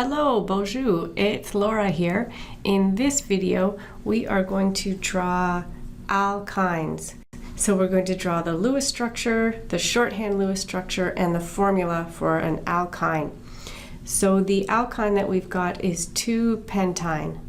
Hello, bonjour, it's Laura here. In this video, we are going to draw alkynes. So we're going to draw the Lewis structure, the shorthand Lewis structure, and the formula for an alkyne. So the alkyne that we've got is 2-pentyne.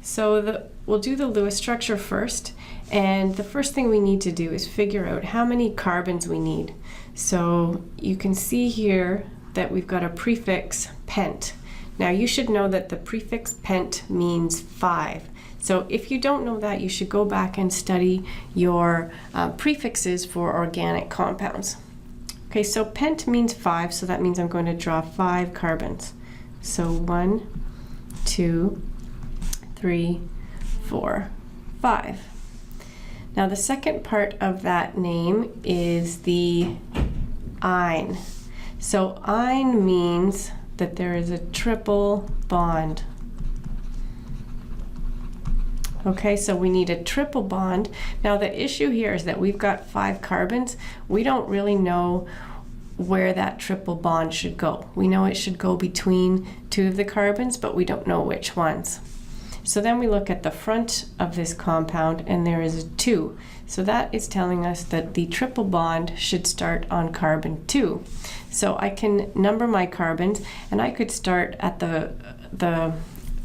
So we'll do the Lewis structure first, and the first thing we need to do is figure out how many carbons we need. So you can see here that we've got a prefix pent. Now you should know that the prefix pent means 5. So if you don't know that, you should go back and study your prefixes for organic compounds. Okay, so pent means 5, so that means I'm going to draw 5 carbons. So 1, 2, 3, 4, 5. Now the second part of that name is the -ine. So -ine means that there is a triple bond. Okay, so we need a triple bond. Now the issue here is that we've got 5 carbons. We don't really know where that triple bond should go. We know it should go between 2 of the carbons, but we don't know which ones. So then we look at the front of this compound and there is a 2. So that is telling us that the triple bond should start on carbon 2. So I can number my carbons, and I could start at the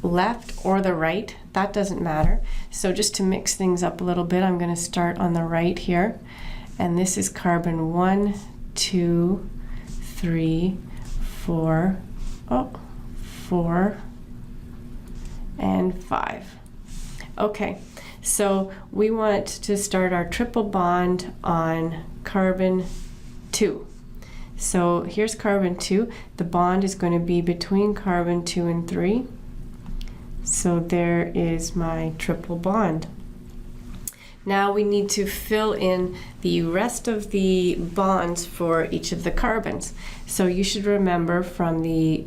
left or the right. That doesn't matter. So just to mix things up a little bit, I'm going to start on the right here. And this is carbon 1, 2, 3, 4, 4, and 5. Okay, so we want to start our triple bond on carbon 2. So here's carbon 2. The bond is going to be between carbon 2 and 3. So there is my triple bond. Now we need to fill in the rest of the bonds for each of the carbons. So you should remember from the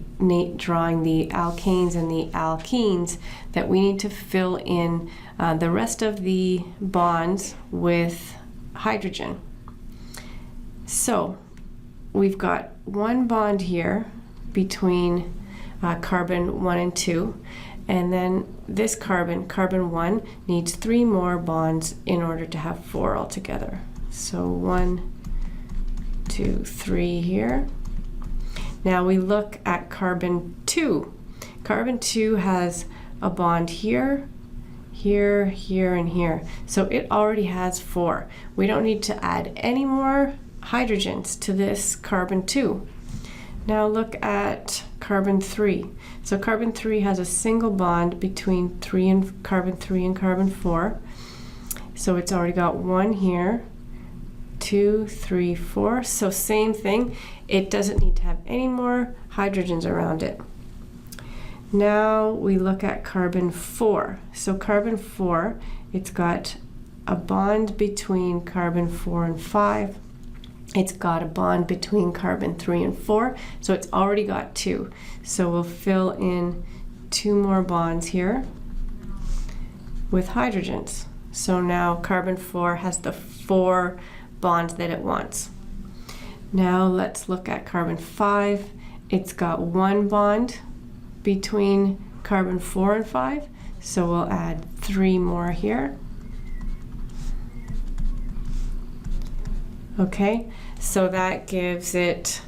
drawing the alkanes and the alkenes that we need to fill in the rest of the bonds with hydrogen. So we've got one bond here between carbon 1 and 2. And then this carbon, carbon 1, needs 3 more bonds in order to have 4 altogether. So 1, 2, 3 here. Now we look at carbon 2. Carbon 2 has a bond here, here, here, and here. So it already has 4. We don't need to add any more hydrogens to this carbon 2. Now look at carbon 3. So carbon 3 has a single bond between carbon 3 and carbon 4. So it's already got 1 here, 2, 3, 4. So same thing. It doesn't need to have any more hydrogens around it. Now we look at carbon 4. So carbon 4, it's got a bond between carbon 4 and 5. It's got a bond between carbon 3 and 4, so it's already got 2. So we'll fill in 2 more bonds here with hydrogens. So now carbon 4 has the 4 bonds that it wants. Now let's look at carbon 5. It's got 1 bond between carbon 4 and 5, so we'll add 3 more here. Okay, so that gives it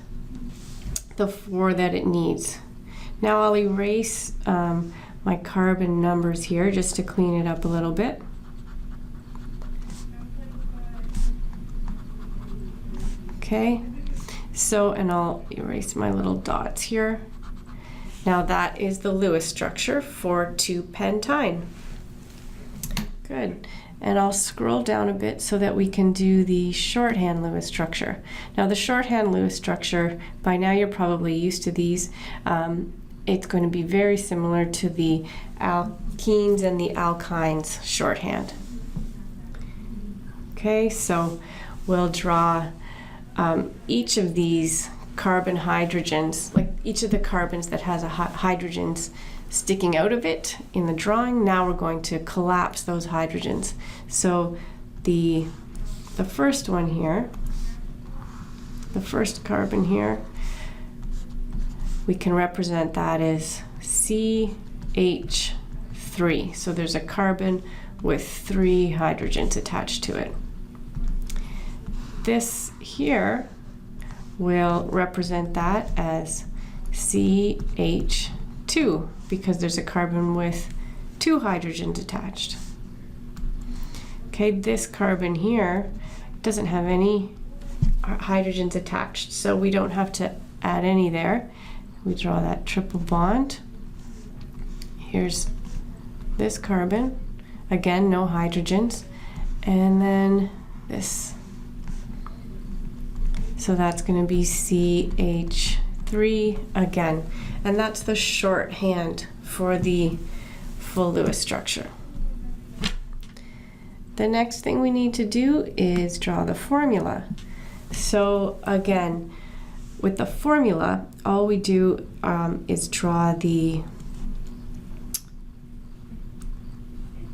the 4 that it needs. Now I'll erase my carbon numbers here just to clean it up a little bit. Okay, so, and I'll erase my little dots here. Now that is the Lewis structure for 2-pentyne. Good. And I'll scroll down a bit so that we can do the shorthand Lewis structure. Now the shorthand Lewis structure, by now you're probably used to these. It's going to be very similar to the alkenes and the alkynes shorthand. Okay, so we'll draw each of these carbon hydrogens, like each of the carbons that has a hydrogens sticking out of it in the drawing. Now we're going to collapse those hydrogens. So the first one here, the first carbon here, we can represent that as CH3. So there's a carbon with 3 hydrogens attached to it. This here will represent that as CH2 because there's a carbon with 2 hydrogens attached. Okay, this carbon here doesn't have any hydrogens attached, so we don't have to add any there. We draw that triple bond. Here's this carbon, again, no hydrogens, and then this. So that's going to be CH3 again, and that's the shorthand for the full Lewis structure. The next thing we need to do is draw the formula. So again, with the formula, all we do is draw the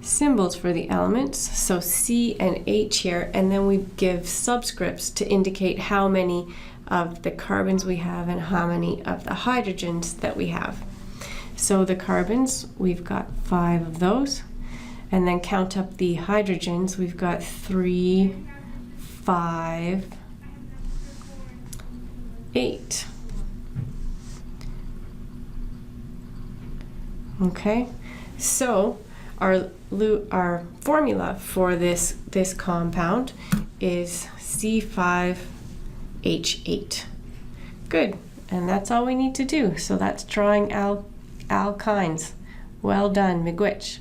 symbols for the elements, so C and H here, and then we give subscripts to indicate how many of the carbons we have and how many of the hydrogens that we have. So the carbons, we've got 5 of those, and then count up the hydrogens, we've got 3, 5, 8. Okay, so our formula for this compound is C5H8. Good, and that's all we need to do. So that's drawing alkynes. Well done, miigwech.